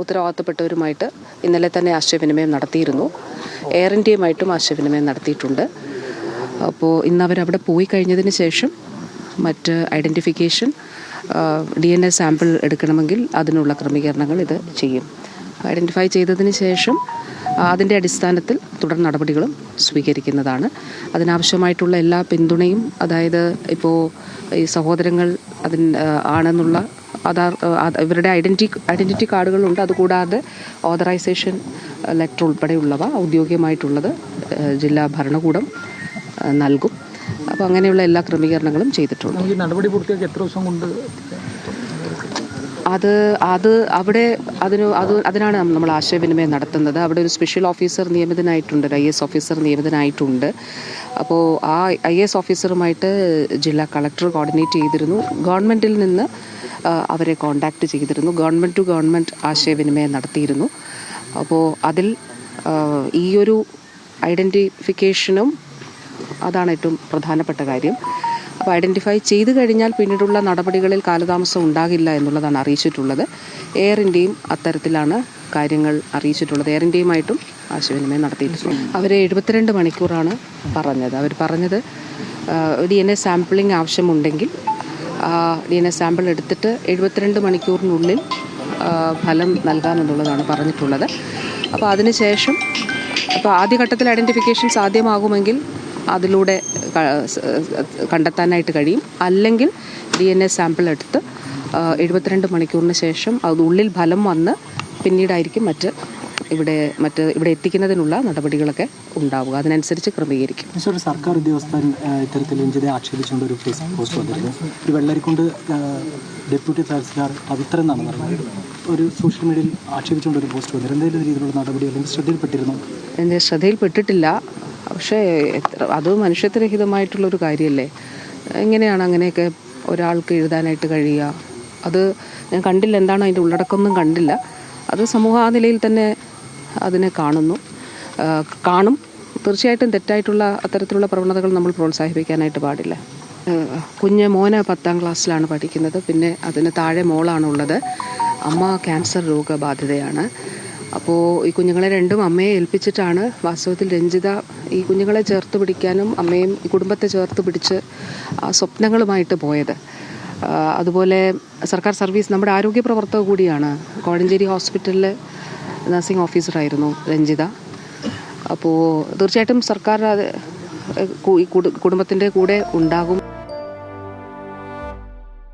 ഉത്തരവാദിത്തപ്പെട്ടവരുമായിട്ട് ഇന്നലെ തന്നെ ആശയവിനിമയം നടത്തിയിരുന്നു. എയർ ഇന്ത്യയുമായിട്ടും ആശയവിനിമയം നടത്തിയിട്ടുണ്ട്. അപ്പോൾ ഇന്ന് അവരവിടെ പോയി കഴിഞ്ഞതിന് ശേഷം മറ്റ് ഐഡൻറ്റിഫിക്കേഷൻ DNA സാമ്പിൾ എടുക്കണമെങ്കിൽ അതിനുള്ള ക്രമീകരണങ്ങൾ ഇത് ചെയ്യും. ഐഡൻറ്റിഫൈ ചെയ്തതിന് ശേഷം അതിൻ്റെ അടിസ്ഥാനത്തിൽ തുടർ നടപടികളും സ്വീകരിക്കുന്നതാണ്. അതിനാവശ്യമായിട്ടുള്ള എല്ലാ പിന്തുണയും, അതായത് ഇപ്പോൾ ഈ സഹോദരങ്ങൾ ആണെന്നുള്ള ഇവരുടെ ഐഡൻറ്റിറ്റി കാർഡുകളുണ്ട്. അതുകൂടാതെ ഓതറൈസേഷൻ ലെറ്റർ ഉൾപ്പെടെയുള്ളവ ഔദ്യോഗികമായിട്ടുള്ളത് ജില്ലാ ഭരണകൂടം നൽകും. അപ്പോൾ അങ്ങനെയുള്ള എല്ലാ ക്രമീകരണങ്ങളും ചെയ്തിട്ടുണ്ട്. നടപടി പൂർത്തിയാക്കി എത്ര ദിവസം കൊണ്ട് അതിനാണ് നമ്മൾ ആശയവിനിമയം നടത്തുന്നത്. അവിടെ ഒരു സ്പെഷ്യൽ ഓഫീസർ നിയമിതനായിട്ടുണ്ട്, ഒരു IAS ഓഫീസർ നിയമിതനായിട്ടുണ്ട്. അപ്പോൾ ആ IAS ഓഫീസറുമായിട്ട് ജില്ലാ കളക്ടർ കോർഡിനേറ്റ് ചെയ്തിരുന്നു. ഗവൺമെൻറ്റിൽ നിന്ന് അവരെ കോണ്ടാക്റ്റ് ചെയ്തിരുന്നു. ഗവൺമെൻറ് ടു ഗവൺമെൻറ് ആശയവിനിമയം നടത്തിയിരുന്നു. അപ്പോൾ അതിൽ ഈ ഒരു ഐഡൻറ്റിഫിക്കേഷനും അതാണ് ഏറ്റവും പ്രധാനപ്പെട്ട കാര്യം. അപ്പോൾ ഐഡൻറ്റിഫൈ ചെയ്ത് കഴിഞ്ഞാൽ പിന്നീടുള്ള നടപടികളിൽ കാലതാമസം ഉണ്ടാകില്ല എന്നുള്ളതാണ് അറിയിച്ചിട്ടുള്ളത്. എയർ ഇന്ത്യയും അത്തരത്തിലാണ് കാര്യങ്ങൾ അറിയിച്ചിട്ടുള്ളത്. എയർ ഇന്ത്യയുമായിട്ടും ആശയവിനിമയം നടത്തിയിട്ടുണ്ട്. അവർ 72 മണിക്കൂറാണ് പറഞ്ഞത്. അവർ പറഞ്ഞത് DNA സാമ്പിളിംഗ് ആവശ്യമുണ്ടെങ്കിൽ DNA സാമ്പിൾ എടുത്തിട്ട് 72 മണിക്കൂറിനുള്ളിൽ ഫലം നൽകാമെന്നുള്ളതാണ് പറഞ്ഞിട്ടുള്ളത്. അപ്പോൾ അതിനുശേഷം ഇപ്പോൾ ആദ്യഘട്ടത്തിൽ ഐഡൻറ്റിഫിക്കേഷൻ സാധ്യമാകുമെങ്കിൽ അതിലൂടെ കണ്ടെത്താനായിട്ട് കഴിയും. അല്ലെങ്കിൽ DNA സാമ്പിൾ എടുത്ത് 72 മണിക്കൂറിന് ശേഷം അതുള്ളിൽ ഫലം വന്ന് പിന്നീടായിരിക്കും ഇവിടെ എത്തിക്കുന്നതിനുള്ള നടപടികളൊക്കെ ഉണ്ടാവുക. അതിനനുസരിച്ച് ക്രമീകരിക്കും. ഒരു സർക്കാർ ഉദ്യോഗസ്ഥൻ ഇത്തരത്തിൽ രഞ്ജിതയെ ആക്ഷേപിച്ചുകൊണ്ട് ഒരു ഫേസ്ബുക്ക് പോസ്റ്റ് വന്നിരുന്നു. ഒരു വെള്ളരിക്കുണ്ട് ഡെപ്യൂട്ടി തഹസിൽദാർ പവിത്രൻ എന്നാണ് പറയുന്നത്. ഒരു സോഷ്യൽ മീഡിയയിൽ ആക്ഷേപിച്ചുകൊണ്ട് ഒരു പോസ്റ്റ് വന്നിരുന്നു. എന്തെങ്കിലും രീതിയിലുള്ള നടപടി അല്ലെങ്കിൽ ശ്രദ്ധയിൽപ്പെട്ടിരുന്നു? എൻ്റെ ശ്രദ്ധയിൽപ്പെട്ടിട്ടില്ല. പക്ഷേ അത് മനുഷ്യത്വരഹിതമായിട്ടുള്ളൊരു കാര്യമല്ലേ. എങ്ങനെയാണ് അങ്ങനെയൊക്കെ ഒരാൾക്ക് എഴുതാനായിട്ട് കഴിയുക? അത് ഞാൻ കണ്ടില്ല, എന്താണ് അതിൻ്റെ ഉള്ളടക്കമൊന്നും കണ്ടില്ല. അത് സമൂഹ ആ നിലയിൽ തന്നെ അതിനെ കാണും. തീർച്ചയായിട്ടും തെറ്റായിട്ടുള്ള അത്തരത്തിലുള്ള പ്രവണതകൾ നമ്മൾ പ്രോത്സാഹിപ്പിക്കാനായിട്ട് പാടില്ല. മോന് 10ാം ക്ലാസ്സിലാണ് പഠിക്കുന്നത്. പിന്നെ അതിന് താഴെ മോളാണുള്ളത്. അമ്മ ക്യാൻസർ രോഗബാധിതയാണ്. അപ്പോൾ ഈ കുഞ്ഞുങ്ങളെ രണ്ടും അമ്മയെ ഏൽപ്പിച്ചിട്ടാണ് വാസ്തവത്തിൽ രഞ്ജിത ഈ കുഞ്ഞുങ്ങളെ ചേർത്ത് പിടിക്കാനും അമ്മയും ഈ കുടുംബത്തെ ചേർത്ത് പിടിച്ച് സ്വപ്നങ്ങളുമായിട്ട് പോയത്. അതുപോലെ സർക്കാർ സർവീസ്, നമ്മുടെ ആരോഗ്യ പ്രവർത്തക കൂടിയാണ്. കോഴഞ്ചേരി ഹോസ്പിറ്റലിൽ നഴ്സിംഗ് ഓഫീസറായിരുന്നു രഞ്ജിത. അപ്പോൾ തീർച്ചയായിട്ടും സർക്കാർ കുടുംബത്തിൻ്റെ കൂടെ ഉണ്ടാകും